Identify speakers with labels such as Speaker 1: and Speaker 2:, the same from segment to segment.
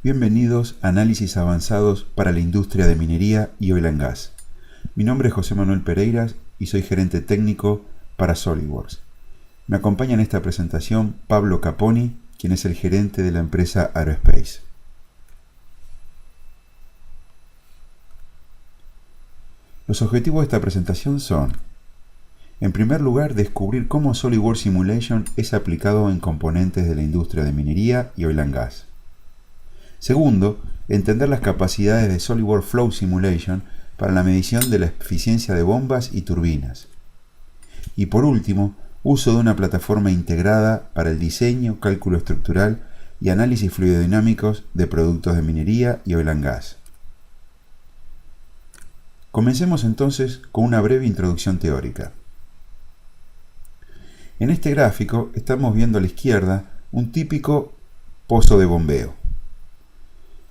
Speaker 1: Bienvenidos a Análisis Avanzados para la Industria de Minería y Oil and Gas. Mi nombre es José Manuel Pereiras y soy gerente técnico para SolidWorks. Me acompaña en esta presentación Pablo Caponi, quien es el gerente de la empresa Aerospace. Los objetivos de esta presentación son: en primer lugar, descubrir cómo SolidWorks Simulation es aplicado en componentes de la industria de minería y oil and gas. Segundo, entender las capacidades de SolidWorks Flow Simulation para la medición de la eficiencia de bombas y turbinas. Y por último, uso de una plataforma integrada para el diseño, cálculo estructural y análisis fluidodinámicos de productos de minería y oil and gas. Comencemos entonces con una breve introducción teórica. En este gráfico estamos viendo a la izquierda un típico pozo de bombeo.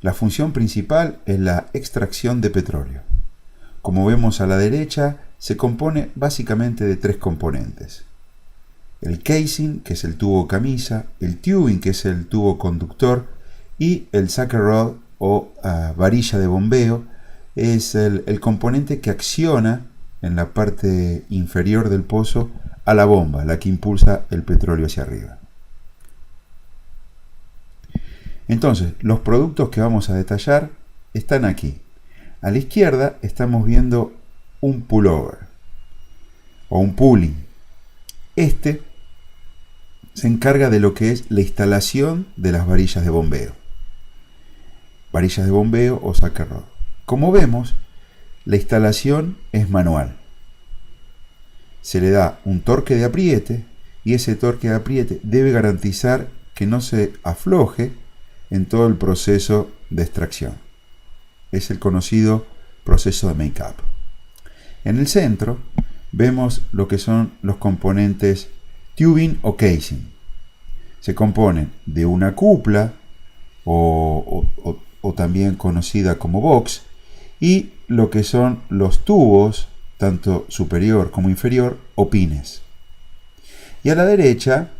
Speaker 1: La función principal es la extracción de petróleo. Como vemos a la derecha, se compone básicamente de tres componentes: el casing, que es el tubo camisa, el tubing, que es el tubo conductor, y el sucker rod o varilla de bombeo, es el componente que acciona en la parte inferior del pozo a la bomba, la que impulsa el petróleo hacia arriba. Entonces, los productos que vamos a detallar están aquí. A la izquierda estamos viendo un pullover o un pulling. Este se encarga de lo que es la instalación de las varillas de bombeo. Varillas de bombeo o sucker rod. Como vemos, la instalación es manual. Se le da un torque de apriete y ese torque de apriete debe garantizar que no se afloje en todo el proceso de extracción. Es el conocido proceso de make-up. En el centro vemos lo que son los componentes tubing o casing. Se componen de una cupla o también conocida como box, y lo que son los tubos, tanto superior como inferior, o pines. Y a la derecha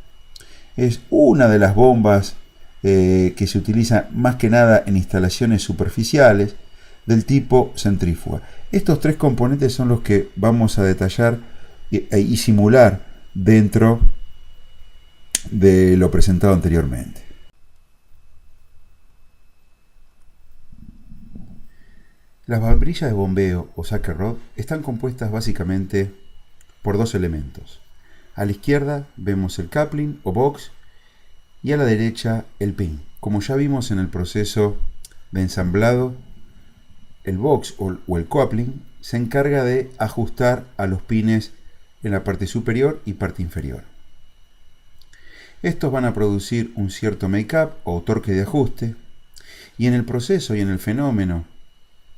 Speaker 1: es una de las bombas que se utiliza más que nada en instalaciones superficiales del tipo centrífuga. Estos tres componentes son los que vamos a detallar y simular dentro de lo presentado anteriormente. Las varillas de bombeo o sucker rod están compuestas básicamente por dos elementos. A la izquierda vemos el coupling o box y a la derecha el pin. Como ya vimos en el proceso de ensamblado, el box o el coupling se encarga de ajustar a los pines en la parte superior y parte inferior. Estos van a producir un cierto make-up o torque de ajuste, y en el proceso y en el fenómeno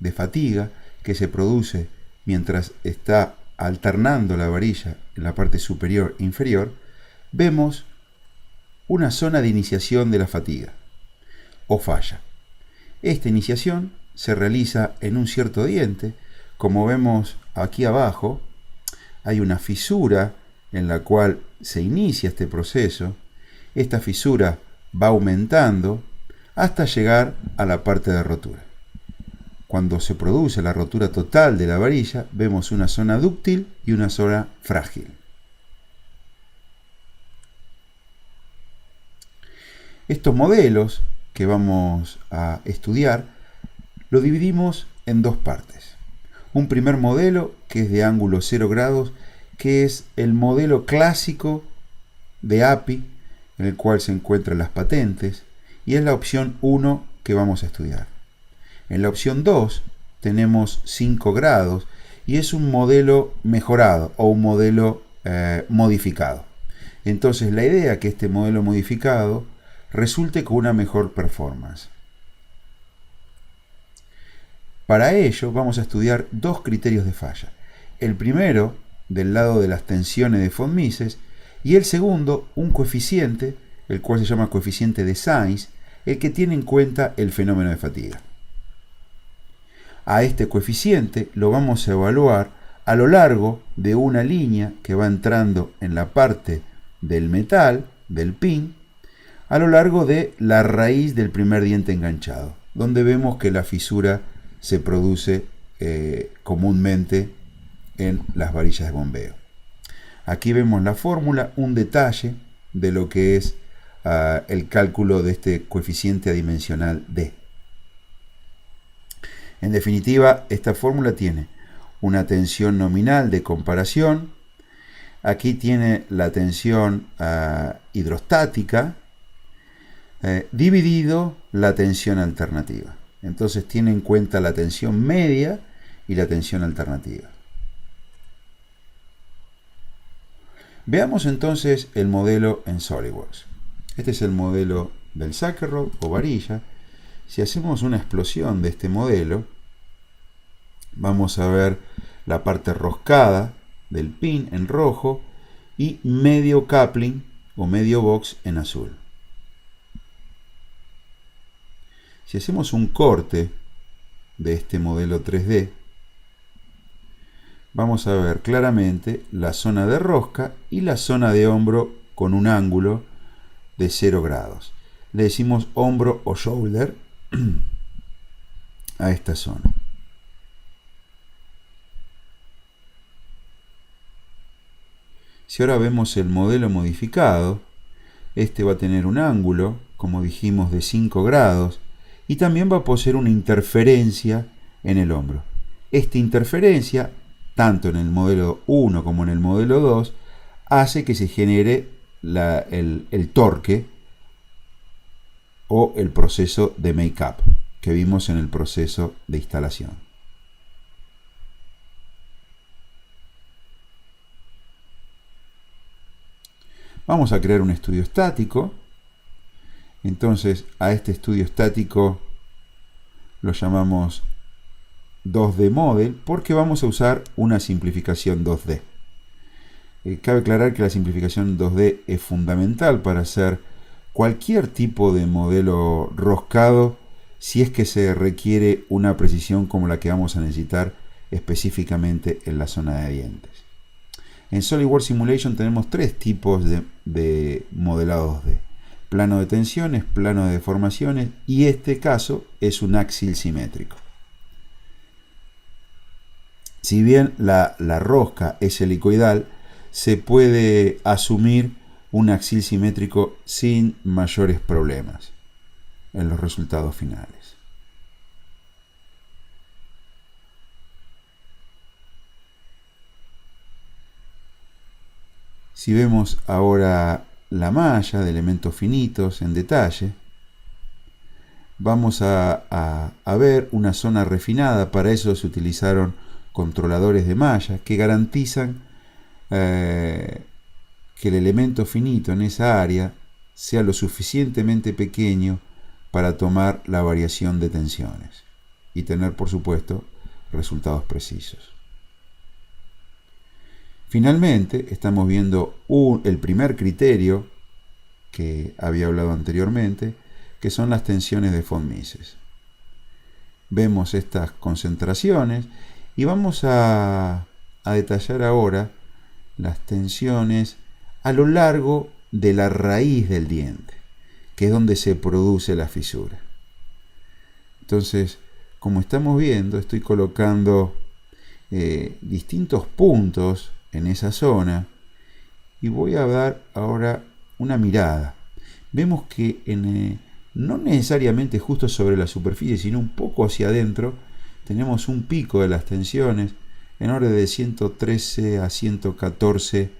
Speaker 1: de fatiga que se produce mientras está alternando la varilla en la parte superior e inferior, vemos una zona de iniciación de la fatiga o falla. Esta iniciación se realiza en un cierto diente. Como vemos aquí abajo, hay una fisura en la cual se inicia este proceso. Esta fisura va aumentando hasta llegar a la parte de rotura. Cuando se produce la rotura total de la varilla, vemos una zona dúctil y una zona frágil. Estos modelos que vamos a estudiar lo dividimos en dos partes. Un primer modelo que es de ángulo 0 grados, que es el modelo clásico de API, en el cual se encuentran las patentes, y es la opción 1 que vamos a estudiar. En la opción 2 tenemos 5 grados y es un modelo mejorado o un modelo modificado. Entonces la idea es que este modelo modificado resulte con una mejor performance. Para ello vamos a estudiar dos criterios de falla. El primero del lado de las tensiones de von Mises y el segundo un coeficiente, el cual se llama coeficiente de Sainz, el que tiene en cuenta el fenómeno de fatiga. A este coeficiente lo vamos a evaluar a lo largo de una línea que va entrando en la parte del metal, del pin, a lo largo de la raíz del primer diente enganchado, donde vemos que la fisura se produce comúnmente en las varillas de bombeo. Aquí vemos la fórmula, un detalle de lo que es el cálculo de este coeficiente adimensional D. En definitiva, esta fórmula tiene una tensión nominal de comparación, aquí tiene la tensión hidrostática, dividido la tensión alternativa. Entonces tiene en cuenta la tensión media y la tensión alternativa. Veamos entonces el modelo en SolidWorks. Este es el modelo del sucker rod o varilla. Si hacemos una explosión de este modelo, vamos a ver la parte roscada del pin en rojo y medio coupling o medio box en azul. Si hacemos un corte de este modelo 3D, vamos a ver claramente la zona de rosca y la zona de hombro con un ángulo de 0 grados. Le decimos hombro o shoulder a esta zona. Si ahora vemos el modelo modificado, este va a tener un ángulo, como dijimos, de 5 grados y también va a poseer una interferencia en el hombro. Esta interferencia, tanto en el modelo 1 como en el modelo 2, hace que se genere el torque o el proceso de make-up que vimos en el proceso de instalación. Vamos a crear un estudio estático. Entonces a este estudio estático lo llamamos 2D Model porque vamos a usar una simplificación 2D. Cabe aclarar que la simplificación 2D es fundamental para hacer cualquier tipo de modelo roscado si es que se requiere una precisión como la que vamos a necesitar específicamente en la zona de dientes. En SolidWorks Simulation tenemos tres tipos de modelado 2D. Plano de tensiones, plano de deformaciones y este caso es un axil simétrico. Si bien la rosca es helicoidal, se puede asumir un axil simétrico sin mayores problemas en los resultados finales. Si vemos ahora la malla de elementos finitos en detalle, vamos a ver una zona refinada. Para eso se utilizaron controladores de malla que garantizan que el elemento finito en esa área sea lo suficientemente pequeño para tomar la variación de tensiones y tener, por supuesto, resultados precisos. Finalmente, estamos viendo el primer criterio que había hablado anteriormente, que son las tensiones de von Mises. Vemos estas concentraciones y vamos a detallar ahora las tensiones a lo largo de la raíz del diente, que es donde se produce la fisura. Entonces, como estamos viendo, estoy colocando distintos puntos en esa zona y voy a dar ahora una mirada. Vemos que no necesariamente justo sobre la superficie, sino un poco hacia adentro, tenemos un pico de las tensiones en orden de 113 a 114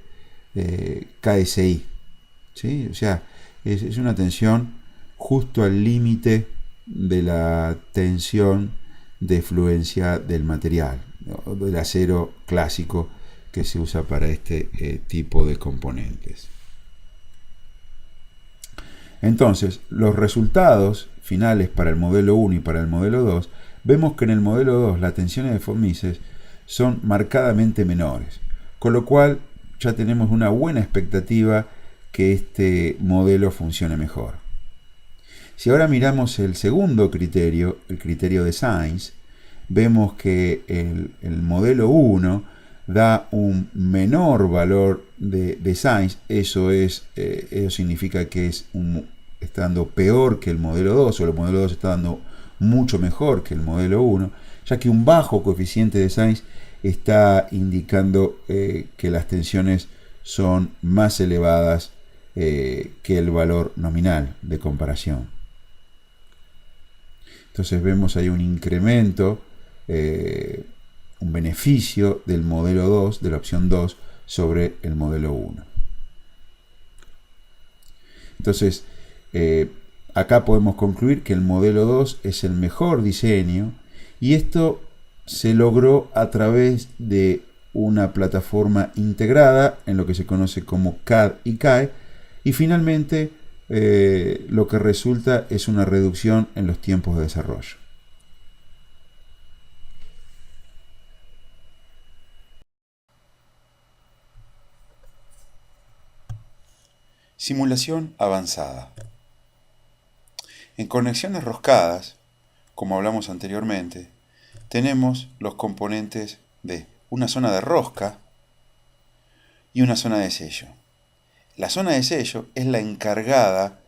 Speaker 1: KSI. ¿Sí? O sea, es una tensión justo al límite de la tensión de fluencia del material, ¿no? Del acero clásico que se usa para este tipo de componentes. Entonces, los resultados finales para el modelo 1 y para el modelo 2, vemos que en el modelo 2 las tensiones de von Mises son marcadamente menores, con lo cual ya tenemos una buena expectativa que este modelo funcione mejor. Si ahora miramos el segundo criterio, el criterio de Sainz, vemos que el modelo 1 da un menor valor de Sainz. Eso significa que es un está dando peor que el modelo 2 o el modelo 2 está dando mucho mejor que el modelo 1, ya que un bajo coeficiente de Sainz está indicando que las tensiones son más elevadas que el valor nominal de comparación. Entonces vemos ahí un incremento, un beneficio del modelo 2, de la opción 2, sobre el modelo 1. Entonces, acá podemos concluir que el modelo 2 es el mejor diseño, y esto se logró a través de una plataforma integrada en lo que se conoce como CAD y CAE, y finalmente lo que resulta es una reducción en los tiempos de desarrollo. Simulación avanzada. En conexiones roscadas, como hablamos anteriormente, tenemos los componentes de una zona de rosca y una zona de sello. La zona de sello es la encargada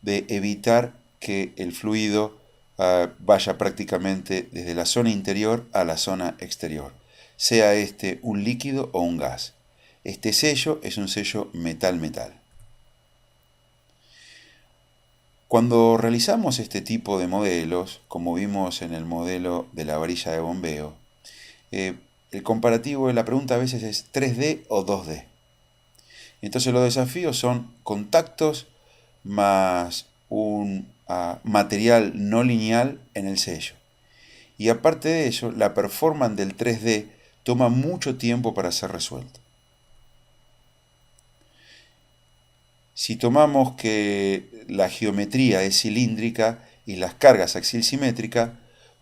Speaker 1: de evitar que el fluido vaya prácticamente desde la zona interior a la zona exterior, sea este un líquido o un gas. Este sello es un sello metal-metal. Cuando realizamos este tipo de modelos, como vimos en el modelo de la varilla de bombeo, el comparativo de la pregunta a veces es 3D o 2D. Entonces los desafíos son contactos más un material no lineal en el sello. Y aparte de ello, la performance del 3D toma mucho tiempo para ser resuelto. Si tomamos que la geometría es cilíndrica y las cargas axil-simétricas,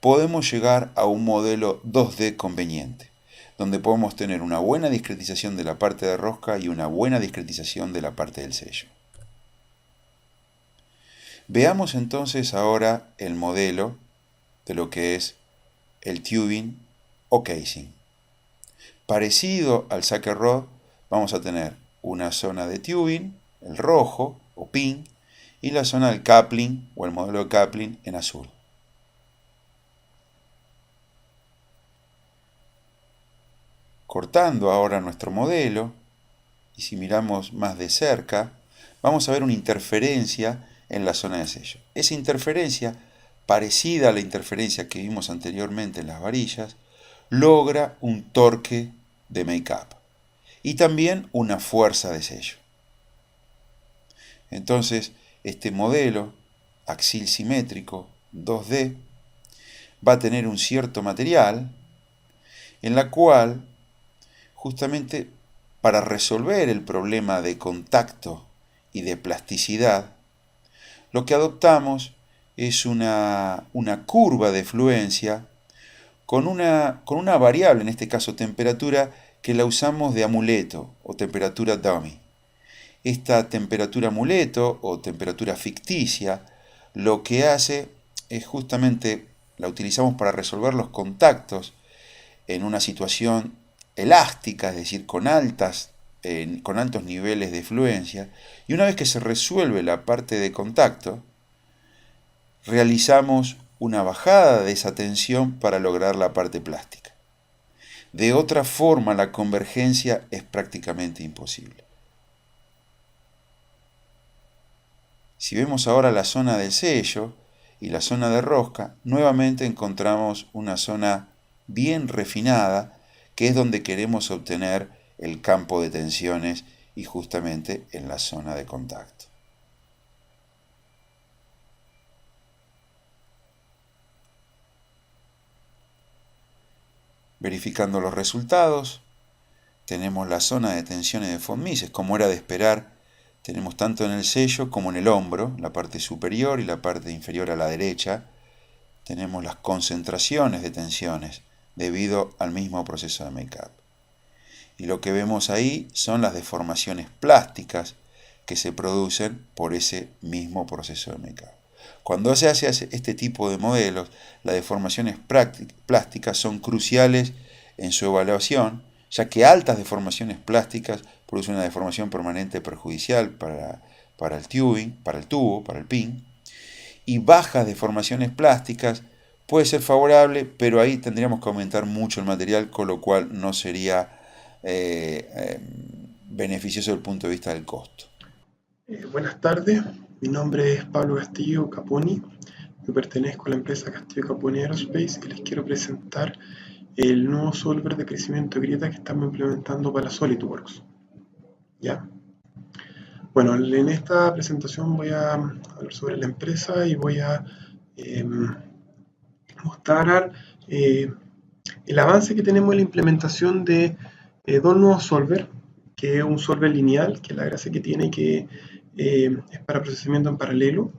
Speaker 1: podemos llegar a un modelo 2D conveniente, donde podemos tener una buena discretización de la parte de rosca y una buena discretización de la parte del sello. Veamos entonces ahora el modelo de lo que es el tubing o casing. Parecido al sucker rod, vamos a tener una zona de tubing, el rojo o pin, y la zona del coupling o el modelo de coupling en azul. Cortando ahora nuestro modelo, y si miramos más de cerca, vamos a ver una interferencia en la zona de sello. Esa interferencia, parecida a la interferencia que vimos anteriormente en las varillas, logra un torque de make-up y también una fuerza de sello. Entonces, este modelo axil simétrico 2D va a tener un cierto material en la cual, justamente para resolver el problema de contacto y de plasticidad, lo que adoptamos es una curva de fluencia con una variable, en este caso temperatura, que la usamos de amuleto o temperatura dummy. Esta temperatura amuleto o temperatura ficticia lo que hace es justamente la utilizamos para resolver los contactos en una situación elástica, es decir, con altos niveles de fluencia, y una vez que se resuelve la parte de contacto, realizamos una bajada de esa tensión para lograr la parte plástica. De otra forma, la convergencia es prácticamente imposible. Si vemos ahora la zona del sello y la zona de rosca, nuevamente encontramos una zona bien refinada, que es donde queremos obtener el campo de tensiones y justamente en la zona de contacto. Verificando los resultados, tenemos la zona de tensiones de von Mises, como era de esperar. Tenemos tanto en el sello como en el hombro, la parte superior y la parte inferior a la derecha. Tenemos las concentraciones de tensiones debido al mismo proceso de make-up. Y lo que vemos ahí son las deformaciones plásticas que se producen por ese mismo proceso de make-up. Cuando se hace este tipo de modelos, las deformaciones plásticas son cruciales en su evaluación, ya que altas deformaciones plásticas producen una deformación permanente perjudicial para para el tubing, para el tubo, para el pin, y bajas deformaciones plásticas, puede ser favorable, pero ahí tendríamos que aumentar mucho el material, con lo cual no sería beneficioso desde el punto de vista del costo.
Speaker 2: Buenas tardes, mi nombre es Pablo Castillo Caponi, yo pertenezco a la empresa Castillo Caponi Aerospace y les quiero presentar el nuevo solver de crecimiento de grieta que estamos implementando para SolidWorks. ¿Ya? Bueno, en esta presentación voy a hablar sobre la empresa y voy a mostrar el avance que tenemos en la implementación de dos nuevos solvers, que es un solver lineal, que es la gracia que tiene, que es para procesamiento en paralelo,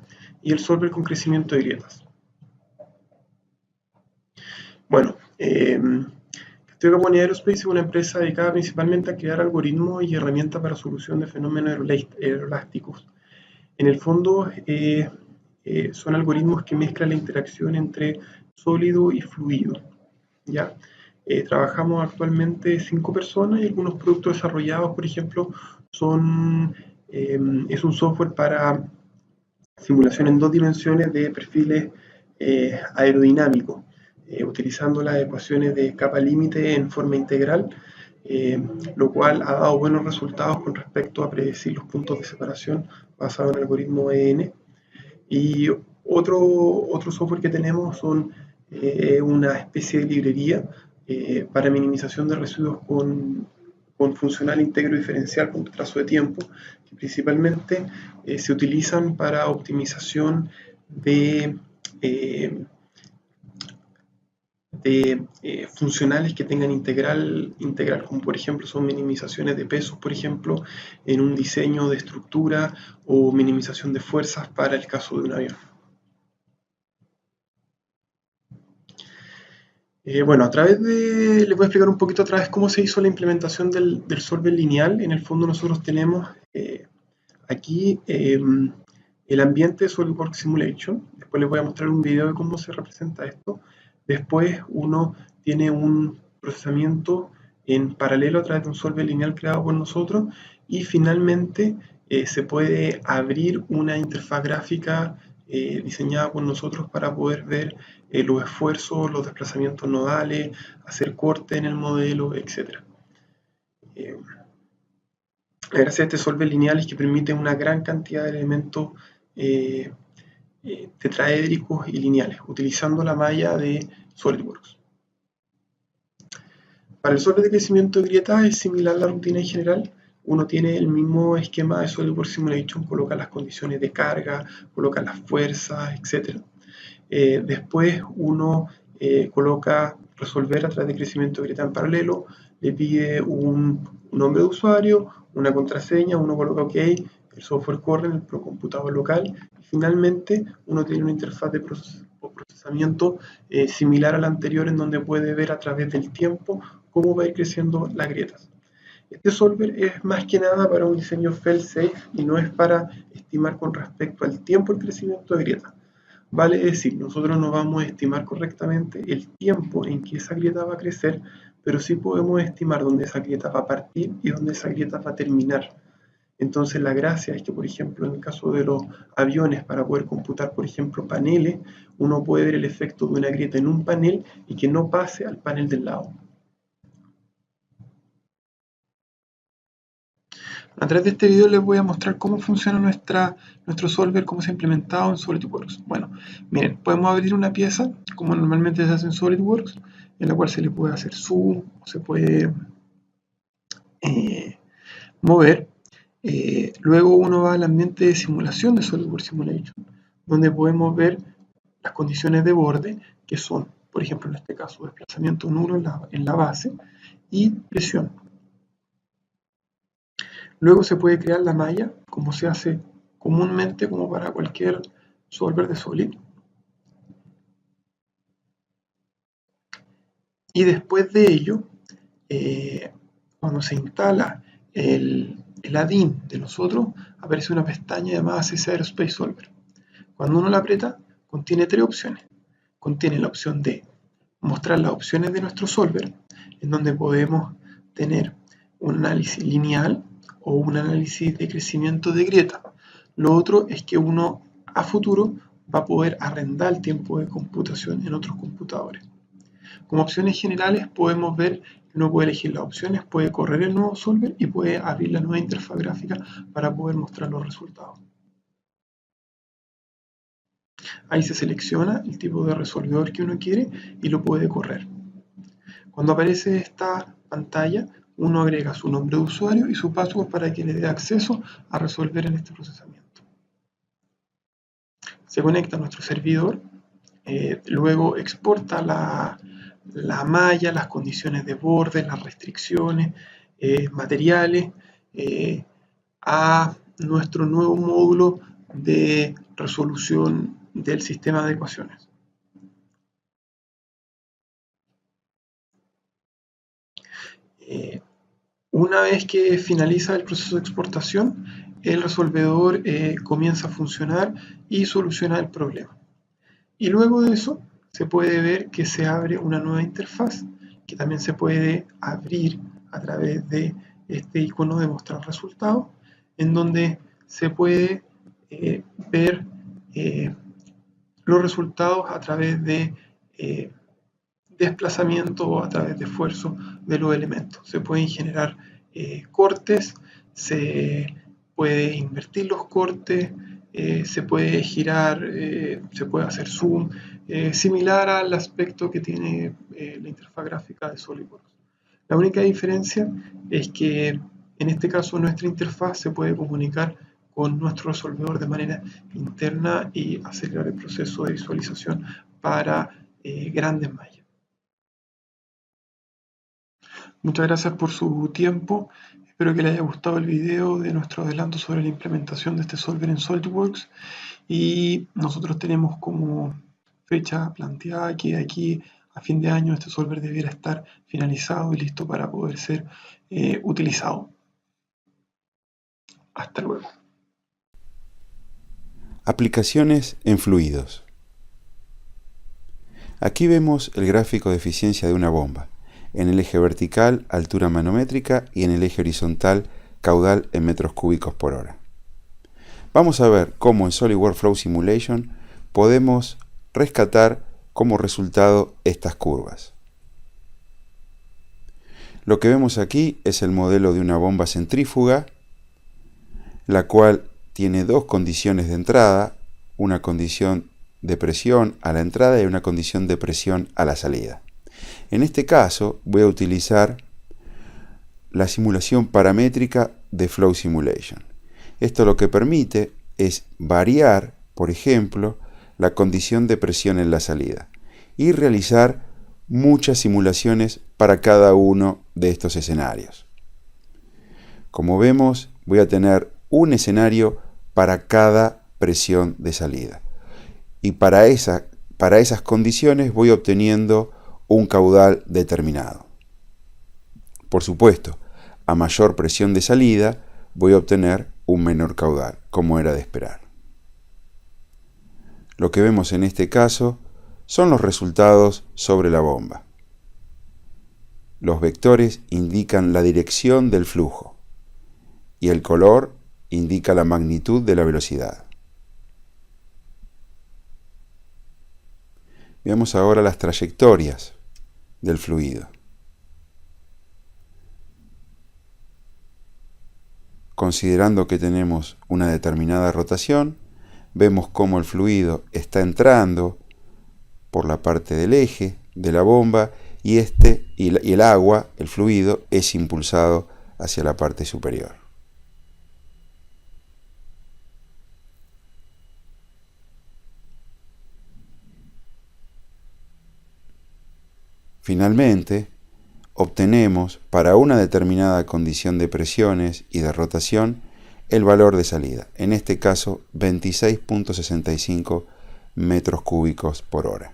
Speaker 2: y el solver con crecimiento de grietas. Bueno, Castillo Caponi Aerospace es una empresa dedicada principalmente a crear algoritmos y herramientas para solución de fenómenos aeroelásticos. En el fondo, son algoritmos que mezclan la interacción entre sólido y fluido. ¿Ya? Trabajamos actualmente 5 personas y algunos productos desarrollados, por ejemplo, es un software para simulación en 2 dimensiones de perfiles aerodinámicos, utilizando las ecuaciones de capa límite en forma integral, lo cual ha dado buenos resultados con respecto a predecir los puntos de separación basado en el algoritmo EN. Y otro software que tenemos son una especie de librería para minimización de residuos con funcional íntegro diferencial con trazo de tiempo, que principalmente se utilizan para optimización de funcionales que tengan integral, como por ejemplo son minimizaciones de pesos, por ejemplo, en un diseño de estructura o minimización de fuerzas para el caso de un avión. Bueno, les voy a explicar un poquito a través cómo se hizo la implementación del solver lineal. En el fondo nosotros tenemos aquí el ambiente de SolidWorks Simulation. Después les voy a mostrar un video de cómo se representa esto. Después uno tiene un procesamiento en paralelo a través de un solver lineal creado por nosotros. Y finalmente se puede abrir una interfaz gráfica diseñada por nosotros para poder ver los esfuerzos, los desplazamientos nodales, hacer corte en el modelo, etc. Gracias a este solver lineal es que permite una gran cantidad de elementos tetraédricos y lineales, utilizando la malla de SolidWorks. Para el solver de crecimiento de grietas es similar a la rutina en general. Uno tiene el mismo esquema de SolidWorks Simulation, coloca las condiciones de carga, coloca las fuerzas, etc. Después uno coloca resolver a través de crecimiento de grieta en paralelo, le pide un nombre de usuario, una contraseña, uno coloca OK, el software corre en el computador local y finalmente uno tiene una interfaz de procesamiento similar a la anterior, en donde puede ver a través del tiempo cómo va a ir creciendo las grietas. Este solver es más que nada para un diseño fail-safe y no es para estimar con respecto al tiempo el crecimiento de grietas. Vale decir, nosotros no vamos a estimar correctamente el tiempo en que esa grieta va a crecer, pero sí podemos estimar dónde esa grieta va a partir y dónde esa grieta va a terminar. Entonces la gracia es que, por ejemplo, en el caso de los aviones, para poder computar, por ejemplo, paneles, uno puede ver el efecto de una grieta en un panel y que no pase al panel del lado. A través de este video les voy a mostrar cómo funciona nuestro solver, cómo se ha implementado en SolidWorks. Bueno, miren, podemos abrir una pieza, como normalmente se hace en SolidWorks, en la cual se le puede hacer zoom, se puede mover. Luego uno va al ambiente de simulación de SolidWorks Simulation, donde podemos ver las condiciones de borde, que son, por ejemplo, en este caso, desplazamiento nulo en la base y presión. Luego se puede crear la malla, como se hace comúnmente, como para cualquier solver de Solid. Y después de ello, cuando se instala el add-in de nosotros, aparece una pestaña llamada CC Aerospace Solver. Cuando uno la aprieta, contiene 3 opciones. Contiene la opción de mostrar las opciones de nuestro solver, en donde podemos tener un análisis lineal o un análisis de crecimiento de grieta. Lo otro es que uno a futuro va a poder arrendar el tiempo de computación en otros computadores. Como opciones generales podemos ver que uno puede elegir las opciones, puede correr el nuevo solver y puede abrir la nueva interfaz gráfica para poder mostrar los resultados. Ahí se selecciona el tipo de resolvedor que uno quiere y lo puede correr. Cuando aparece esta pantalla, uno agrega su nombre de usuario y su password para que le dé acceso a resolver en este procesamiento. Se conecta a nuestro servidor, luego exporta la malla, las condiciones de borde, las restricciones, materiales, a nuestro nuevo módulo de resolución del sistema de ecuaciones. Una vez que finaliza el proceso de exportación, el resolvedor comienza a funcionar y soluciona el problema. Y luego de eso se puede ver que se abre una nueva interfaz que también se puede abrir a través de este icono de mostrar resultados, en donde se puede ver los resultados a través de desplazamiento o a través de esfuerzo de los elementos. Se pueden generar cortes, se puede invertir los cortes, se puede girar, se puede hacer zoom, similar al aspecto que tiene la interfaz gráfica de SolidWorks. La única diferencia es que en este caso nuestra interfaz se puede comunicar con nuestro resolvedor de manera interna y acelerar el proceso de visualización para grandes mallas. Muchas gracias por su tiempo. Espero que les haya gustado el video de nuestro adelanto sobre la implementación de este solver en SolidWorks. Y nosotros tenemos como fecha planteada que de aquí a fin de año este solver debiera estar finalizado y listo para poder ser utilizado. Hasta luego.
Speaker 1: Aplicaciones en fluidos. Aquí vemos el gráfico de eficiencia de una bomba. En el eje vertical, altura manométrica, y en el eje horizontal, caudal en metros cúbicos por hora. Vamos a ver cómo en SolidWorks Flow Simulation podemos rescatar como resultado estas curvas. Lo que vemos aquí es el modelo de una bomba centrífuga, la cual tiene dos condiciones de entrada, una condición de presión a la entrada y una condición de presión a la salida. En este caso voy a utilizar la simulación paramétrica de Flow Simulation. Esto lo que permite es variar, por ejemplo, la condición de presión en la salida y realizar muchas simulaciones para cada uno de estos escenarios. Como vemos, voy a tener un escenario para cada presión de salida. Y para esas condiciones voy obteniendo un caudal determinado. Por supuesto, a mayor presión de salida voy a obtener un menor caudal, como era de esperar. Lo que vemos en este caso son los resultados sobre la bomba. Los vectores indican la dirección del flujo y el color indica la magnitud de la velocidad. Veamos ahora las trayectorias del fluido. Considerando que tenemos una determinada rotación, vemos cómo el fluido está entrando por la parte del eje de la bomba y el agua, el fluido, es impulsado hacia la parte superior. Finalmente, obtenemos para una determinada condición de presiones y de rotación el valor de salida, en este caso 26.65 metros cúbicos por hora.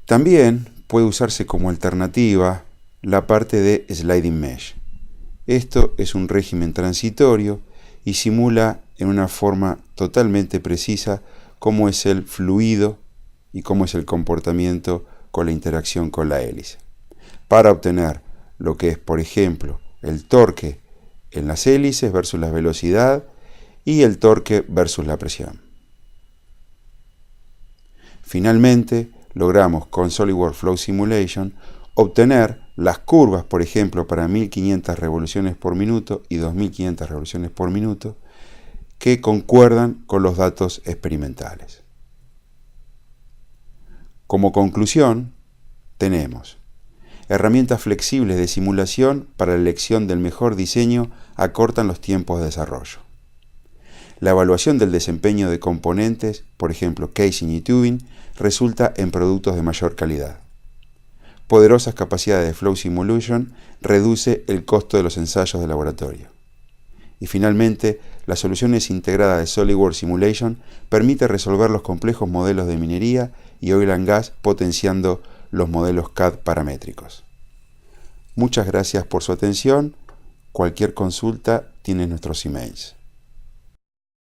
Speaker 1: También puede usarse como alternativa la parte de Sliding Mesh. Esto es un régimen transitorio y simula en una forma totalmente precisa cómo es el fluido y cómo es el comportamiento con la interacción con la hélice. Para obtener lo que es, por ejemplo, el torque en las hélices versus la velocidad y el torque versus la presión. Finalmente, logramos con SolidWorks Flow Simulation obtener las curvas, por ejemplo, para 1500 revoluciones por minuto y 2500 revoluciones por minuto, que concuerdan con los datos experimentales. Como conclusión, tenemos herramientas flexibles de simulación para la elección del mejor diseño acortan los tiempos de desarrollo. La evaluación del desempeño de componentes, por ejemplo casing y tubing, resulta en productos de mayor calidad. Poderosas capacidades de Flow Simulation reduce el costo de los ensayos de laboratorio. Y finalmente, las soluciones integradas de SolidWorks Simulation permite resolver los complejos modelos de minería y oil and gas potenciando los modelos CAD paramétricos. Muchas gracias por su atención. Cualquier consulta tiene nuestros emails.